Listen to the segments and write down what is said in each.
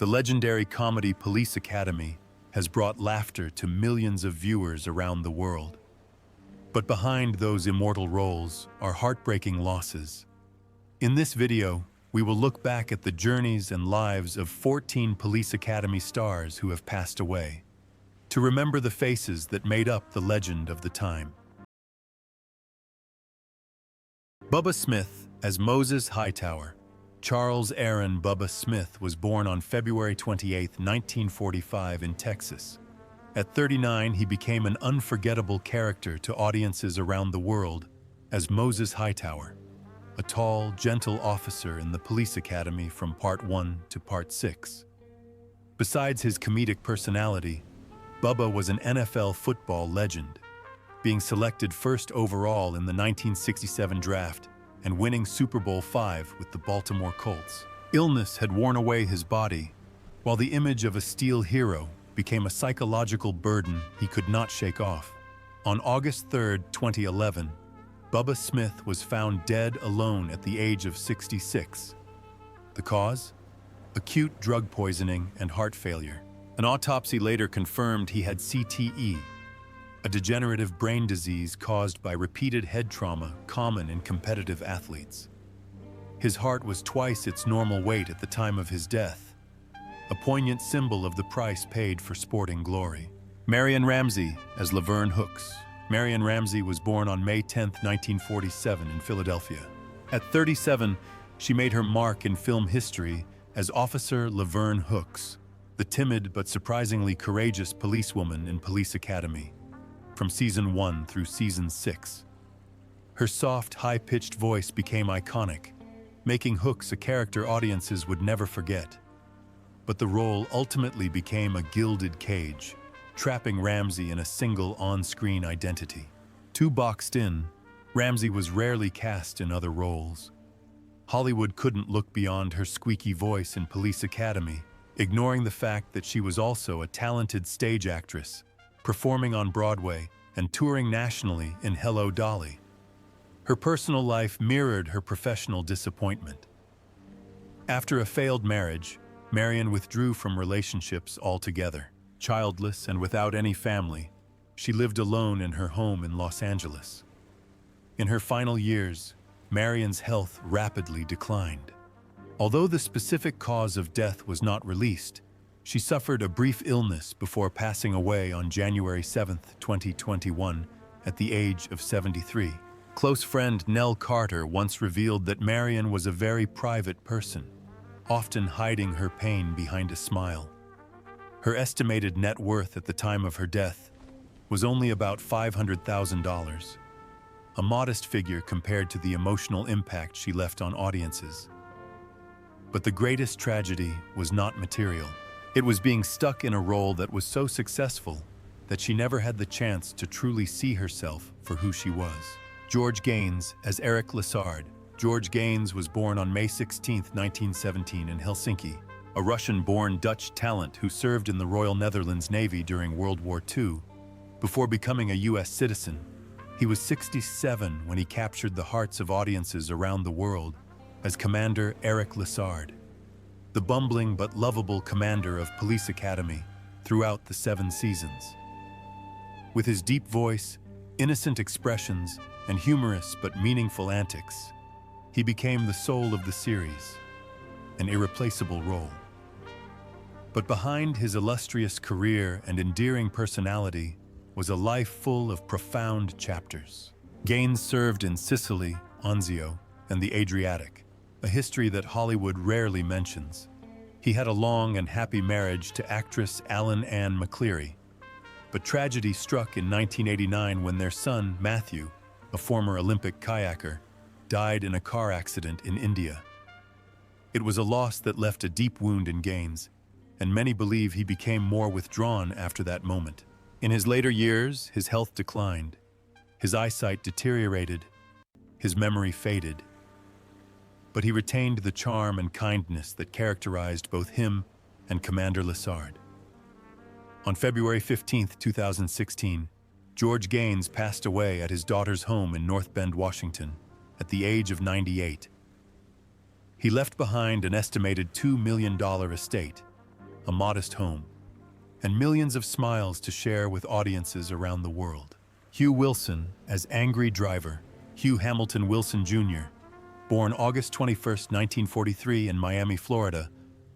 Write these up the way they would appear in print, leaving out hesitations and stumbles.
The legendary comedy Police Academy has brought laughter to millions of viewers around the world. But behind those immortal roles are heartbreaking losses. In this video, we will look back at the journeys and lives of 14 Police Academy stars who have passed away, to remember the faces that made up the legend of the time. Bubba Smith as Moses Hightower. Charles Aaron Bubba Smith was born on February 28, 1945 in Texas. At 39, he became an unforgettable character to audiences around the world as Moses Hightower, a tall, gentle officer in the police academy from Part 1 to Part 6. Besides his comedic personality, Bubba was an NFL football legend, being selected first overall in the 1967 draft and winning Super Bowl V with the Baltimore Colts. Illness had worn away his body, while the image of a steel hero became a psychological burden he could not shake off. On August 3, 2011, Bubba Smith was found dead alone at the age of 66. The cause? Acute drug poisoning and heart failure. An autopsy later confirmed he had CTE, a degenerative brain disease caused by repeated head trauma common in competitive athletes. His heart was twice its normal weight at the time of his death, a poignant symbol of the price paid for sporting glory. Marion Ramsey as Laverne Hooks. Marion Ramsey was born on May 10, 1947 in Philadelphia. At 37, she made her mark in film history as Officer Laverne Hooks, the timid but surprisingly courageous policewoman in Police Academy, from Season 1 through Season 6. Her soft, high-pitched voice became iconic, making Hooks a character audiences would never forget. But the role ultimately became a gilded cage, trapping Ramsey in a single on-screen identity. Too boxed in, Ramsey was rarely cast in other roles. Hollywood couldn't look beyond her squeaky voice in Police Academy, ignoring the fact that she was also a talented stage actress, performing on Broadway and touring nationally in Hello, Dolly. Her personal life mirrored her professional disappointment. After a failed marriage, Marion withdrew from relationships altogether. Childless and without any family, she lived alone in her home in Los Angeles. In her final years, Marion's health rapidly declined. Although the specific cause of death was not released, she suffered a brief illness before passing away on January 7, 2021, at the age of 73. Close friend Nell Carter once revealed that Marion was a very private person, often hiding her pain behind a smile. Her estimated net worth at the time of her death was only about $500,000, a modest figure compared to the emotional impact she left on audiences. But the greatest tragedy was not material. It was being stuck in a role that was so successful that she never had the chance to truly see herself for who she was. George Gaines as Eric Lessard. George Gaines was born on May 16, 1917 in Helsinki, a Russian-born Dutch talent who served in the Royal Netherlands Navy during World War II. Before becoming a U.S. citizen, he was 67 when he captured the hearts of audiences around the world as Commander Eric Lessard, the bumbling but lovable commander of Police Academy throughout the 7 seasons. With his deep voice, innocent expressions, and humorous but meaningful antics, he became the soul of the series, an irreplaceable role. But behind his illustrious career and endearing personality was a life full of profound chapters. Gaines served in Sicily, Anzio, and the Adriatic, a history that Hollywood rarely mentions. He had a long and happy marriage to actress Alan Ann McCleary, but tragedy struck in 1989 when their son, Matthew, a former Olympic kayaker, died in a car accident in India. It was a loss that left a deep wound in Gaines, and many believe he became more withdrawn after that moment. In his later years, his health declined, his eyesight deteriorated, his memory faded. But he retained the charm and kindness that characterized both him and Commander Lessard. On February 15, 2016, George Gaines passed away at his daughter's home in North Bend, Washington, at the age of 98. He left behind an estimated $2 million estate, a modest home, and millions of smiles to share with audiences around the world. Hugh Wilson as angry driver. Hugh Hamilton Wilson Jr., born August 21, 1943 in Miami, Florida,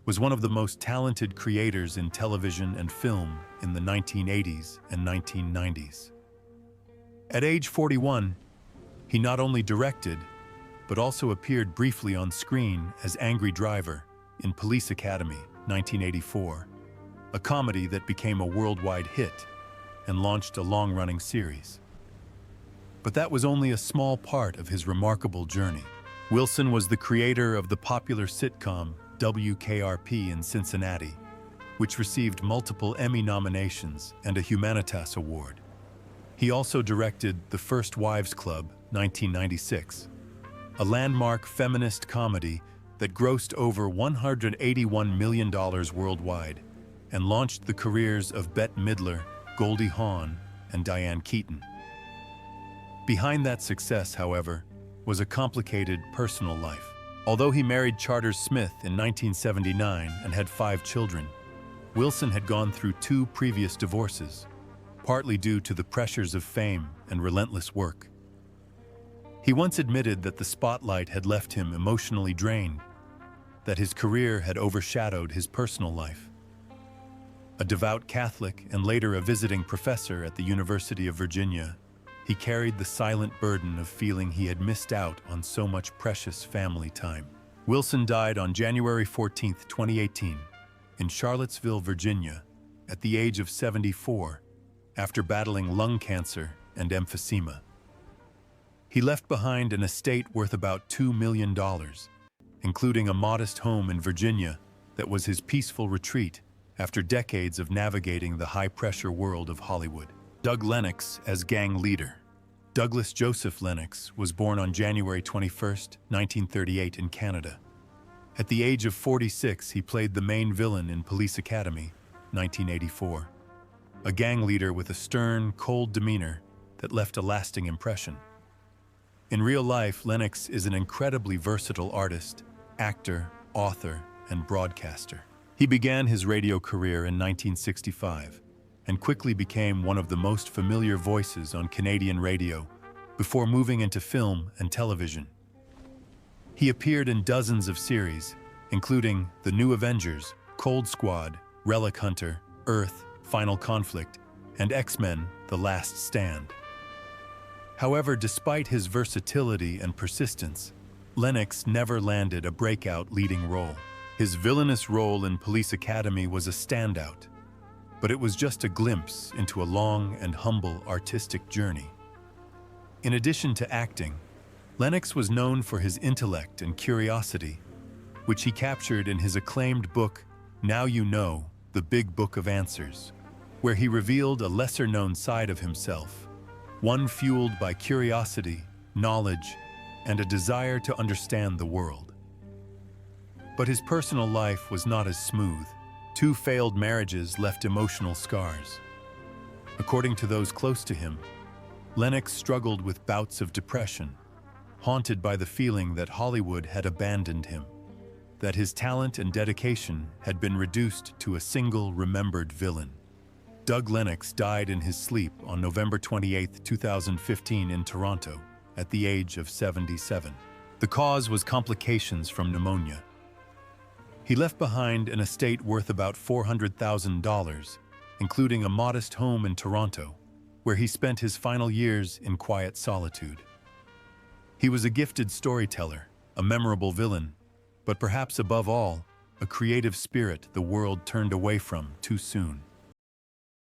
was one of the most talented creators in television and film in the 1980s and 1990s. At age 41, he not only directed, but also appeared briefly on screen as Angry Driver in Police Academy, 1984, a comedy that became a worldwide hit and launched a long-running series. But that was only a small part of his remarkable journey. Wilson was the creator of the popular sitcom WKRP in Cincinnati, which received multiple Emmy nominations and a Humanitas Award. He also directed The First Wives Club, 1996, a landmark feminist comedy that grossed over $181 million worldwide and launched the careers of Bette Midler, Goldie Hawn, and Diane Keaton. Behind that success, however, was a complicated personal life. Although he married Charters Smith in 1979 and had 5 children, Wilson had gone through 2 previous divorces, partly due to the pressures of fame and relentless work. He once admitted that the spotlight had left him emotionally drained, that his career had overshadowed his personal life. A devout Catholic and later a visiting professor at the University of Virginia, he carried the silent burden of feeling he had missed out on so much precious family time. Wilson died on January 14, 2018, in Charlottesville, Virginia, at the age of 74, after battling lung cancer and emphysema. He left behind an estate worth about $2 million, including a modest home in Virginia that was his peaceful retreat after decades of navigating the high-pressure world of Hollywood. Doug Lennox as gang leader. Douglas Joseph Lennox was born on January 21, 1938 in Canada. At the age of 46, he played the main villain in Police Academy, 1984, a gang leader with a stern, cold demeanor that left a lasting impression. In real life, Lennox is an incredibly versatile artist, actor, author, and broadcaster. He began his radio career in 1965 and quickly became one of the most familiar voices on Canadian radio before moving into film and television. He appeared in dozens of series, including The New Avengers, Cold Squad, Relic Hunter, Earth, Final Conflict, and X-Men: The Last Stand. However, despite his versatility and persistence, Lennox never landed a breakout leading role. His villainous role in Police Academy was a standout, but it was just a glimpse into a long and humble artistic journey. In addition to acting, Lennox was known for his intellect and curiosity, which he captured in his acclaimed book, Now You Know, The Big Book of Answers, where he revealed a lesser-known side of himself, one fueled by curiosity, knowledge, and a desire to understand the world. But his personal life was not as smooth. 2 failed marriages left emotional scars. According to those close to him, Lennox struggled with bouts of depression, haunted by the feeling that Hollywood had abandoned him, that his talent and dedication had been reduced to a single remembered villain. Doug Lennox died in his sleep on November 28, 2015 in Toronto, at the age of 77. The cause was complications from pneumonia. He left behind an estate worth about $400,000, including a modest home in Toronto, where he spent his final years in quiet solitude. He was a gifted storyteller, a memorable villain, but perhaps above all, a creative spirit the world turned away from too soon.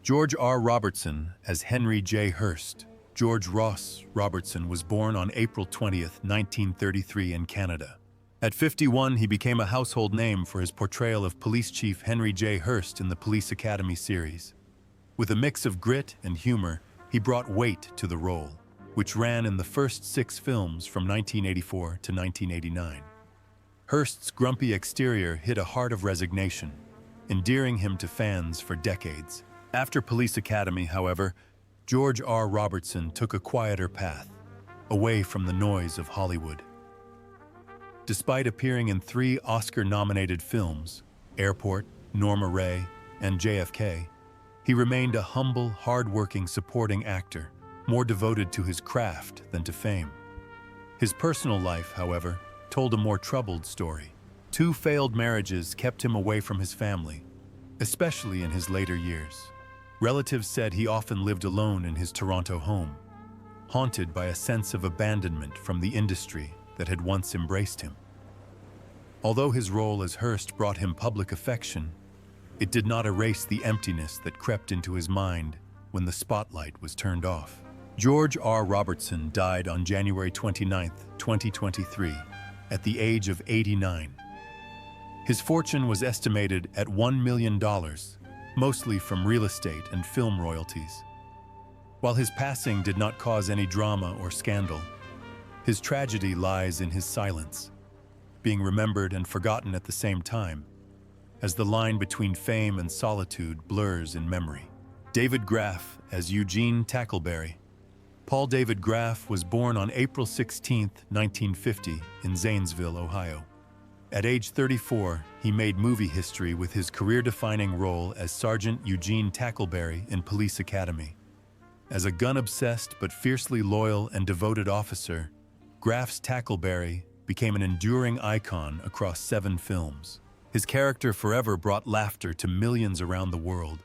George R. Robertson as Henry J. Hearst. George Ross Robertson was born on April 20, 1933 in Canada. At 51, he became a household name for his portrayal of Police Chief Henry J. Hearst in the Police Academy series. With a mix of grit and humor, he brought weight to the role, which ran in the first 6 films from 1984 to 1989. Hearst's grumpy exterior hid a heart of resignation, endearing him to fans for decades. After Police Academy, however, George R. Robertson took a quieter path, away from the noise of Hollywood. Despite appearing in 3 Oscar-nominated films, Airport, Norma Ray, and JFK, he remained a humble, hard-working supporting actor, more devoted to his craft than to fame. His personal life, however, told a more troubled story. 2 failed marriages kept him away from his family, especially in his later years. Relatives said he often lived alone in his Toronto home, haunted by a sense of abandonment from the industry that had once embraced him. Although his role as Hearst brought him public affection, it did not erase the emptiness that crept into his mind when the spotlight was turned off. George R. Robertson died on January 29, 2023, at the age of 89. His fortune was estimated at $1 million, mostly from real estate and film royalties. While his passing did not cause any drama or scandal, his tragedy lies in his silence, being remembered and forgotten at the same time, as the line between fame and solitude blurs in memory. David Graff as Eugene Tackleberry. Paul David Graff was born on April 16, 1950, in Zanesville, Ohio. At age 34, he made movie history with his career-defining role as Sergeant Eugene Tackleberry in Police Academy. As a gun-obsessed but fiercely loyal and devoted officer, Graff's Tackleberry became an enduring icon across 7 films. His character forever brought laughter to millions around the world.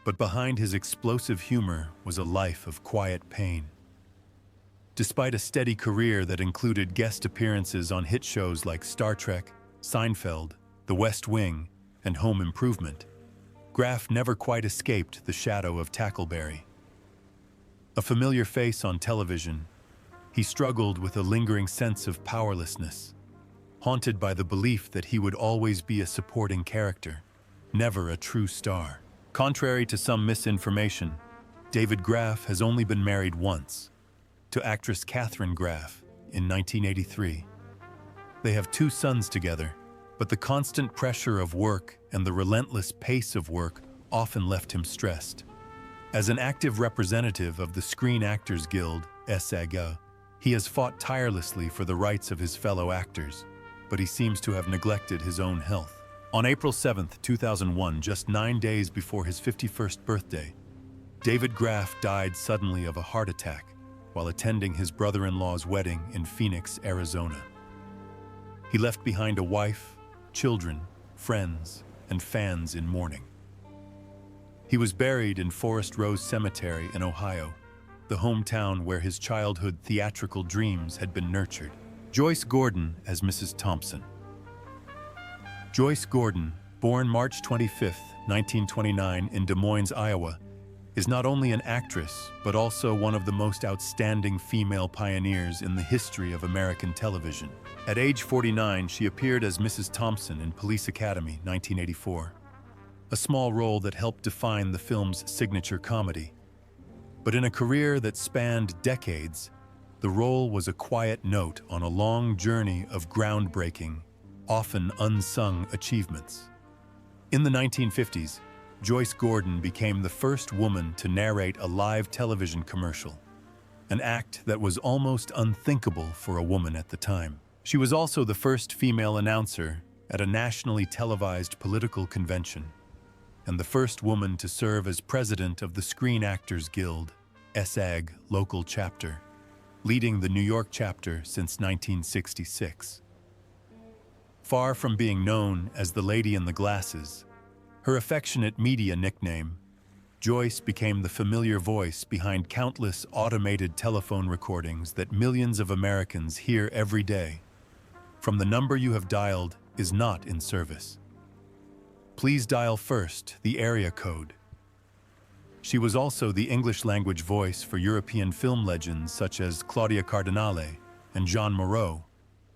But behind his explosive humor was a life of quiet pain. Despite a steady career that included guest appearances on hit shows like Star Trek, Seinfeld, The West Wing, and Home Improvement, Graff never quite escaped the shadow of Tackleberry. A familiar face on television, he struggled with a lingering sense of powerlessness, haunted by the belief that he would always be a supporting character, never a true star. Contrary to some misinformation, David Graff has only been married once, to actress Katharine Graff in 1983. They have 2 sons together, but the constant pressure of work and the relentless pace of work often left him stressed. As an active representative of the Screen Actors Guild, SAG, he has fought tirelessly for the rights of his fellow actors, but he seems to have neglected his own health. On April 7, 2001, just 9 days before his 51st birthday, David Graff died suddenly of a heart attack while attending his brother-in-law's wedding in Phoenix, Arizona. He left behind a wife, children, friends, and fans in mourning. He was buried in Forest Rose Cemetery in Ohio, the hometown where his childhood theatrical dreams had been nurtured. Joyce Gordon as Mrs. Thompson. Joyce Gordon, born March 25, 1929 in Des Moines, Iowa, is not only an actress, but also one of the most outstanding female pioneers in the history of American television. At age 49, she appeared as Mrs. Thompson in Police Academy, 1984, a small role that helped define the film's signature comedy. But in a career that spanned decades, the role was a quiet note on a long journey of groundbreaking, often unsung achievements. In the 1950s, Joyce Gordon became the first woman to narrate a live television commercial, an act that was almost unthinkable for a woman at the time. She was also the first female announcer at a nationally televised political convention, and the first woman to serve as president of the Screen Actors Guild, SAG, local chapter, leading the New York chapter since 1966. Far from being known as the Lady in the Glasses, her affectionate media nickname, Joyce became the familiar voice behind countless automated telephone recordings that millions of Americans hear every day. From the number you have dialed is not in service. Please dial first the area code. She was also the English-language voice for European film legends such as Claudia Cardinale and Jean Moreau,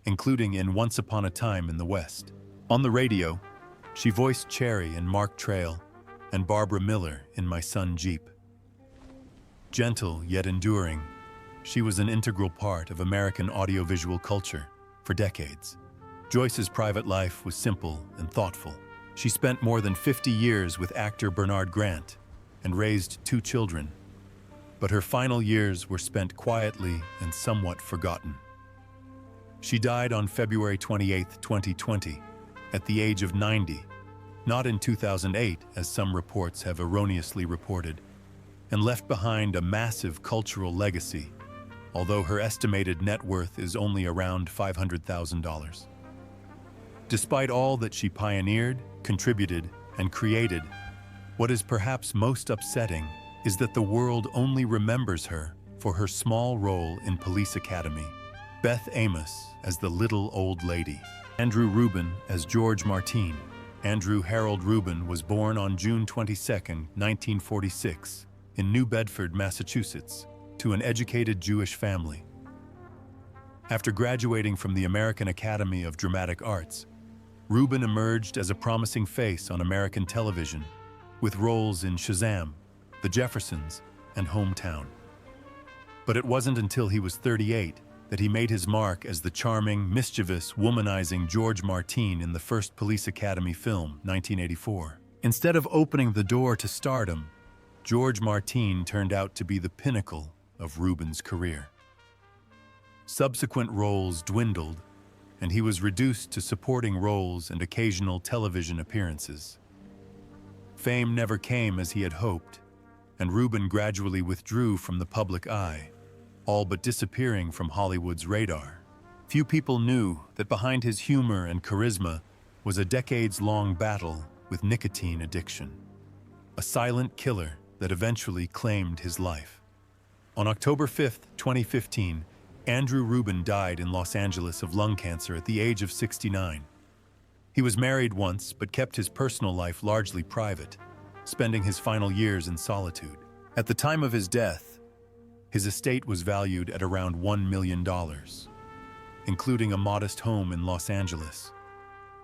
including in Once Upon a Time in the West. On the radio, she voiced Cherry in Mark Trail and Barbara Miller in My Son Jeep. Gentle yet enduring, she was an integral part of American audiovisual culture for decades. Joyce's private life was simple and thoughtful. She spent more than 50 years with actor Bernard Grant and raised 2 children, but her final years were spent quietly and somewhat forgotten. She died on February 28, 2020, at the age of 90, not in 2008, as some reports have erroneously reported, and left behind a massive cultural legacy, although her estimated net worth is only around $500,000. Despite all that she pioneered, contributed, and created, what is perhaps most upsetting is that the world only remembers her for her small role in Police Academy, Beth Amos as the little old lady, Andrew Rubin as George Martin. Andrew Harold Rubin was born on June 22, 1946, in New Bedford, Massachusetts, to an educated Jewish family. After graduating from the American Academy of Dramatic Arts, Rubin emerged as a promising face on American television, with roles in Shazam, The Jeffersons, and Hometown. But it wasn't until he was 38 that he made his mark as the charming, mischievous, womanizing George Martin in the first Police Academy film, 1984. Instead of opening the door to stardom, George Martin turned out to be the pinnacle of Rubin's career. Subsequent roles dwindled, and he was reduced to supporting roles and occasional television appearances. Fame never came as he had hoped, and Rubin gradually withdrew from the public eye, all but disappearing from Hollywood's radar. Few people knew that behind his humor and charisma was a decades-long battle with nicotine addiction, a silent killer that eventually claimed his life. On October 5, 2015, Andrew Rubin died in Los Angeles of lung cancer at the age of 69. He was married once, but kept his personal life largely private, spending his final years in solitude. At the time of his death, his estate was valued at around $1 million, including a modest home in Los Angeles,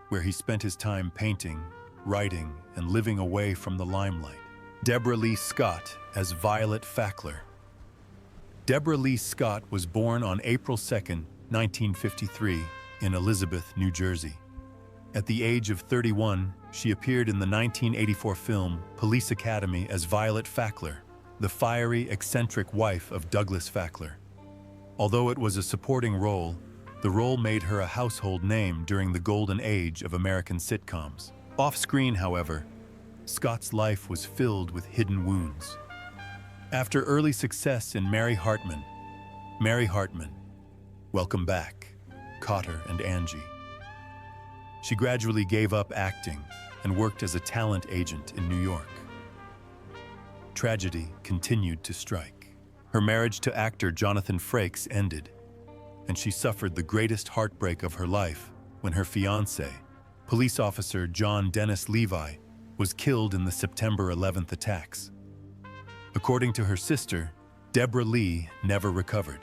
where he spent his time painting, writing, and living away from the limelight. Deborah Lee Scott as Violet Fackler. Deborah Lee Scott was born on April 2, 1953, in Elizabeth, New Jersey. At the age of 31, she appeared in the 1984 film Police Academy as Violet Fackler, the fiery, eccentric wife of Douglas Fackler. Although it was a supporting role, the role made her a household name during the golden age of American sitcoms. Off-screen, however, Scott's life was filled with hidden wounds. After early success in Mary Hartman, Welcome Back, Cotter and Angie, she gradually gave up acting and worked as a talent agent in New York. Tragedy continued to strike. Her marriage to actor Jonathan Frakes ended, and she suffered the greatest heartbreak of her life when her fiancé, police officer John Dennis Levi, was killed in the September 11th attacks. According to her sister, Deborah Lee never recovered.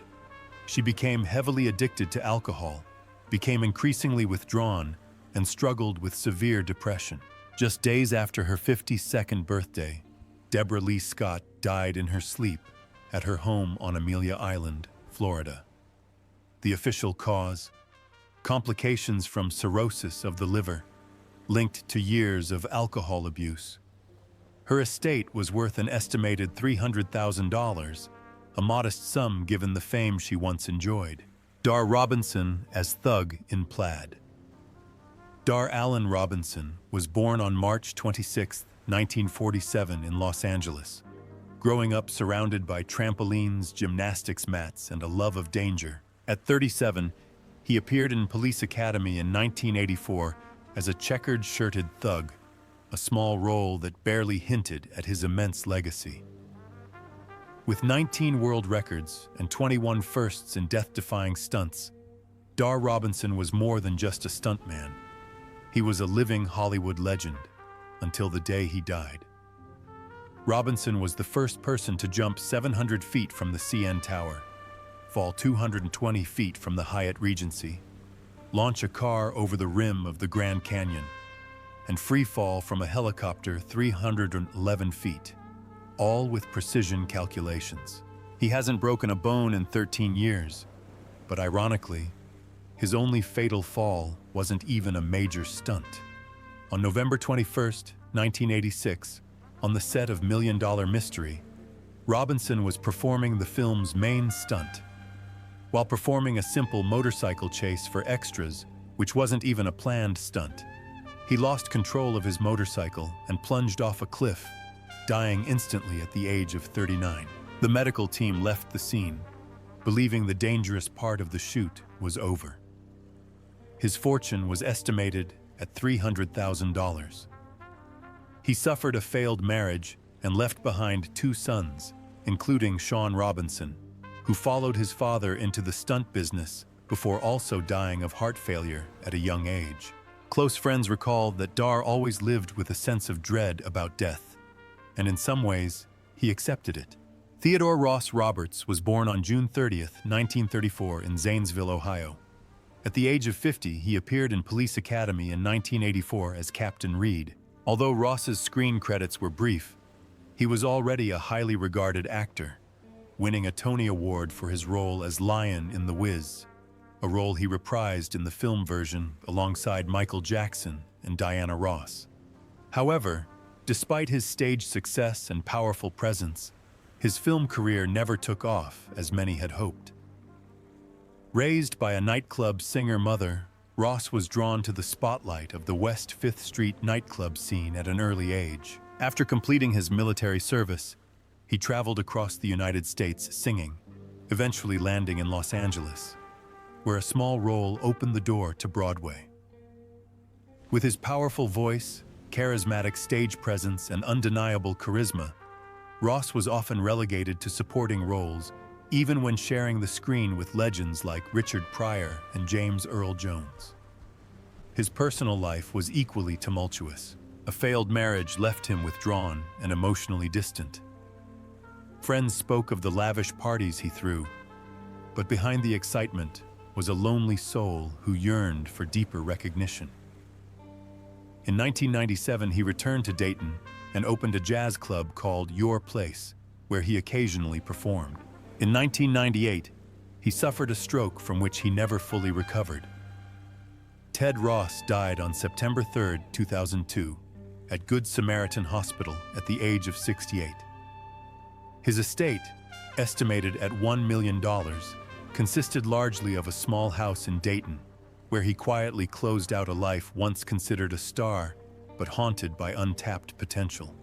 She became heavily addicted to alcohol, became increasingly withdrawn, and struggled with severe depression. Just days after her 52nd birthday, Deborah Lee Scott died in her sleep at her home on Amelia Island, Florida. The official cause: complications from cirrhosis of the liver, linked to years of alcohol abuse. Her estate was worth an estimated $300,000, a modest sum given the fame she once enjoyed. Dar Robinson as Thug in Plaid. Dar Allen Robinson was born on March 26, 1947 in Los Angeles. Growing up surrounded by trampolines, gymnastics mats, and a love of danger, at 37, he appeared in Police Academy in 1984 as a checkered-shirted thug, a small role that barely hinted at his immense legacy. With 19 world records and 21 firsts in death-defying stunts, Dar Robinson was more than just a stuntman. He was a living Hollywood legend until the day he died. Robinson was the first person to jump 700 feet from the CN Tower, fall 220 feet from the Hyatt Regency, launch a car over the rim of the Grand Canyon, and free fall from a helicopter 311 feet, all with precision calculations. He hasn't broken a bone in 13 years, but ironically, his only fatal fall wasn't even a major stunt. On November 21, 1986, on the set of Million Dollar Mystery, Robinson was performing the film's main stunt. While performing a simple motorcycle chase for extras, which wasn't even a planned stunt, He lost control of his motorcycle and plunged off a cliff, dying instantly at the age of 39. The medical team left the scene, believing the dangerous part of the shoot was over. His fortune was estimated at $300,000. He suffered a failed marriage and left behind 2 sons, including Sean Robinson, who followed his father into the stunt business before also dying of heart failure at a young age. Close friends recall that Dar always lived with a sense of dread about death, and in some ways, he accepted it. Theodore Ross Roberts was born on June 30, 1934 in Zanesville, Ohio. At the age of 50, he appeared in Police Academy in 1984 as Captain Reed. Although Ross's screen credits were brief, he was already a highly regarded actor, winning a Tony Award for his role as Lion in The Wiz, a role he reprised in the film version alongside Michael Jackson and Diana Ross. However, despite his stage success and powerful presence, his film career never took off as many had hoped. Raised by a nightclub singer mother, Ross was drawn to the spotlight of the West 5th Street nightclub scene at an early age. After completing his military service, he traveled across the United States singing, eventually landing in Los Angeles, where a small role opened the door to Broadway. With his powerful voice, charismatic stage presence, and undeniable charisma, Ross was often relegated to supporting roles, even when sharing the screen with legends like Richard Pryor and James Earl Jones. His personal life was equally tumultuous. A failed marriage left him withdrawn and emotionally distant. Friends spoke of the lavish parties he threw, but behind the excitement was a lonely soul who yearned for deeper recognition. In 1997, he returned to Dayton and opened a jazz club called Your Place, where he occasionally performed. In 1998, he suffered a stroke from which he never fully recovered. Ted Ross died on September 3, 2002, at Good Samaritan Hospital at the age of 68. His estate, estimated at $1 million, consisted largely of a small house in Dayton, where he quietly closed out a life once considered a star, but haunted by untapped potential.